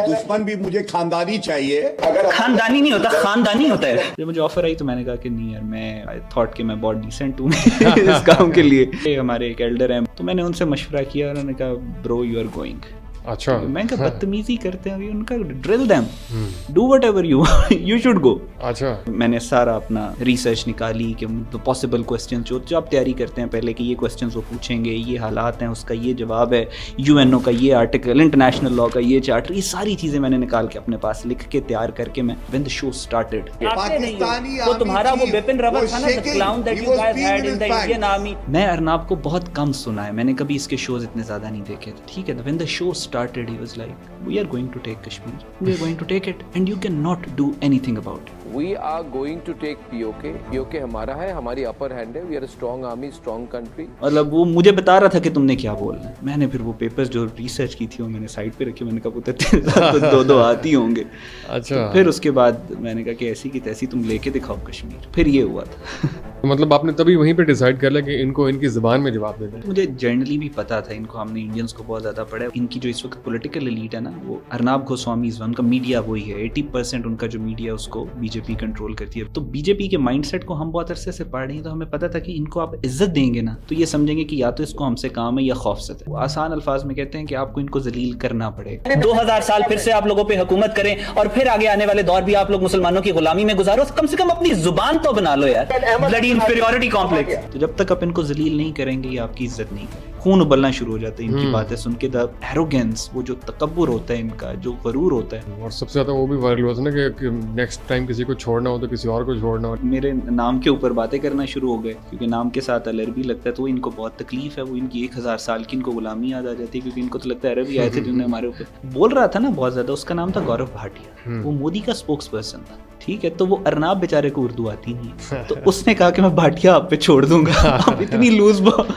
दुश्मन भी मुझे खानदानी चाहिए. खानदानी नहीं होता, खानदानी होता है. जब मुझे ऑफर आई तो मैंने कहा कि नहीं यार, मैं आई थॉट कि मैं बहुत डिसेंट हूँ इस काम के लिए. हमारे एक एल्डर हैं, तो मैंने उनसे मशवरा किया, उन्होंने कहा ब्रो यू आर गोइंग. अच्छा, मैं कहा बदतमीजी करते हैं उनका, drill them, do whatever you you should go. अच्छा, मैंने सारा अपना रिसर्च निकाली कि पॉसिबल क्वेश्चन जो आप तैयारी करते हैं पहले कि ये क्वेश्चंस वो पूछेंगे, ये हालात हैं, उसका ये जवाब है, यूएनओ का ये आर्टिकल, इंटरनेशनल लॉ का ये चार्टर, ये सारी चीजें मैंने निकाल के अपने पास लिख के तैयार करके मैं व्हेन द शो स्टार्टेड. तो तुम्हारा वो बिपिन रावत था ना, the clown that you guys had in the Indian army. मैं अर्नाब को बहुत कम सुना है, मैंने कभी इसके शोज इतने ज्यादा नहीं देखे. ठीक है, when the show started he was like we are going to take Kashmir, we are going to take it and you cannot do anything about it. We are going to take POK. POK हमारा है, हमारी upper hand है. We are a strong army, strong country. मतलब वो मुझे बता रहा था कि तुमने क्या बोलना है. मैंने फिर वो पेपर्स जो रिसर्च की थी वो मैंने साइड पे रखी. मैंने कहा पुत्र तेरे साथ तो दो आती होंगे. अच्छा. तो फिर उसके बाद मैंने कहा कि ऐसी की तैसी तुम लेके दिखाओ कश्मीर. फिर ये हुआ था. मतलब आपने तभी वहीं पे डिसाइड कर लिया कि इनको इनकी ज़बान में जवाब देना है. मुझे जनरली भी पता था इनको, हमने इंडियंस को बहुत ज़्यादा पढ़ा है. इनकी जो इस वक्त पॉलिटिकल एलीट है ना, वो अर्नाब गोस्वामी, उनका मीडिया वही है. 80% उनका जो मीडिया उसको बीजेपी कंट्रोल करती है. तो बीजेपी के माइंडसेट को हम बहुत अरसे से पढ़ रहे हैं, तो हमें पता था कि इनको आप इज्जत देंगे ना तो ये समझेंगे कि या तो इसको हमसे काम है या खौफसत है. वो आसान अल्फाज में कहते हैं कि आपको इनको जलील करना पड़ेगा. 2000 साल फिर से आप लोगों पे हुकूमत करें और फिर आगे आने वाले दौर भी आप लोग मुसलमानों की गुलामी में गुजारो. कम से कम अपनी जुबान तो बना लो यार. Bloody inferiority complex. तो जब तक आप इनको जलील नहीं करेंगे ये आपकी इज्जत नहीं करेंगे. खून उबलना शुरू हो जाता है इनकी बातें सुन के. द एरोगेंस, वो जो तकब्बुर होता है इनका, जो गरूर होता है. और सबसे ज़्यादा वो भी वायरल हुआ था ना कि नेक्स्ट टाइम किसी को छोड़ना हो तो किसी और को छोड़ना हो. मेरे नाम के ऊपर बातें करना शुरू हो गए क्योंकि नाम के साथ अरबी लगता है, तो इनको बहुत तकलीफ है. वो इनकी 1000 साल की इनको गुलामी याद आ जाती है क्योंकि इनको तो लगता है अरबी आए थे जिन्होंने हमारे ऊपर बोल रहा था ना बहुत ज्यादा. उसका नाम था गौरव भाटिया. वो मोदी का स्पोक्स पर्सन था. ठीक है, तो वो अर्नाब बेचारे को उर्दू आती नहीं है, तो उसने कहा कि मैं भाटिया आप पे छोड़ दूंगा. अब इतनी लूज बॉल,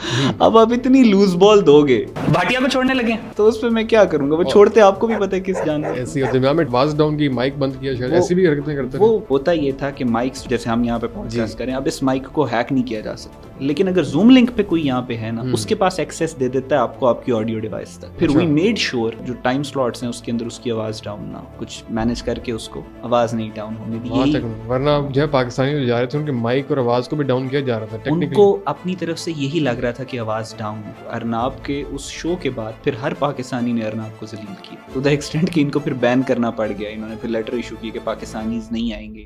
अब आप इतनी लूज बॉल दोगे, भाटिया को छोड़ने लगे तो उस पे मैं क्या करूंगा. वो छोड़ते आपको भी पता है किस जान. ऐसी होती है. में आवाज डाउन की, माइक बंद किया, शायद ऐसी भी हरकतें करते हैं. वो होता ये था कि माइक्स जैसे हम यहाँ पे पॉडकास्ट करें, अब इस माइक को हैक नहीं किया जा सकता, लेकिन अगर जूम लिंक पे कोई यहाँ पे है ना, उसके पास एक्सेस दे देता है आपको आपकी ऑडियो डिवाइस तक. फिर वी मेड श्योर जो टाइम स्लॉट्स हैं उसके अंदर उसकी आवाज डाउन ना, कुछ मैनेज करके उसको आवाज नहीं डाउन होने दी. वरना जो पाकिस्तानी जा रहे थे उनके माइक और आवाज को भी डाउन किया जा रहा था. उनको अपनी तरफ से यही लग रहा था कि आवाज डाउन. अर्नाब के उस शो के बाद फिर हर पाकिस्तानी ने अर्नाब को जलील किया, टू द एक्सटेंट कि इनको फिर बैन करना पड़ गया. इन्होंने फिर लेटर इशू किया कि पाकिस्तानीज नहीं आएंगे.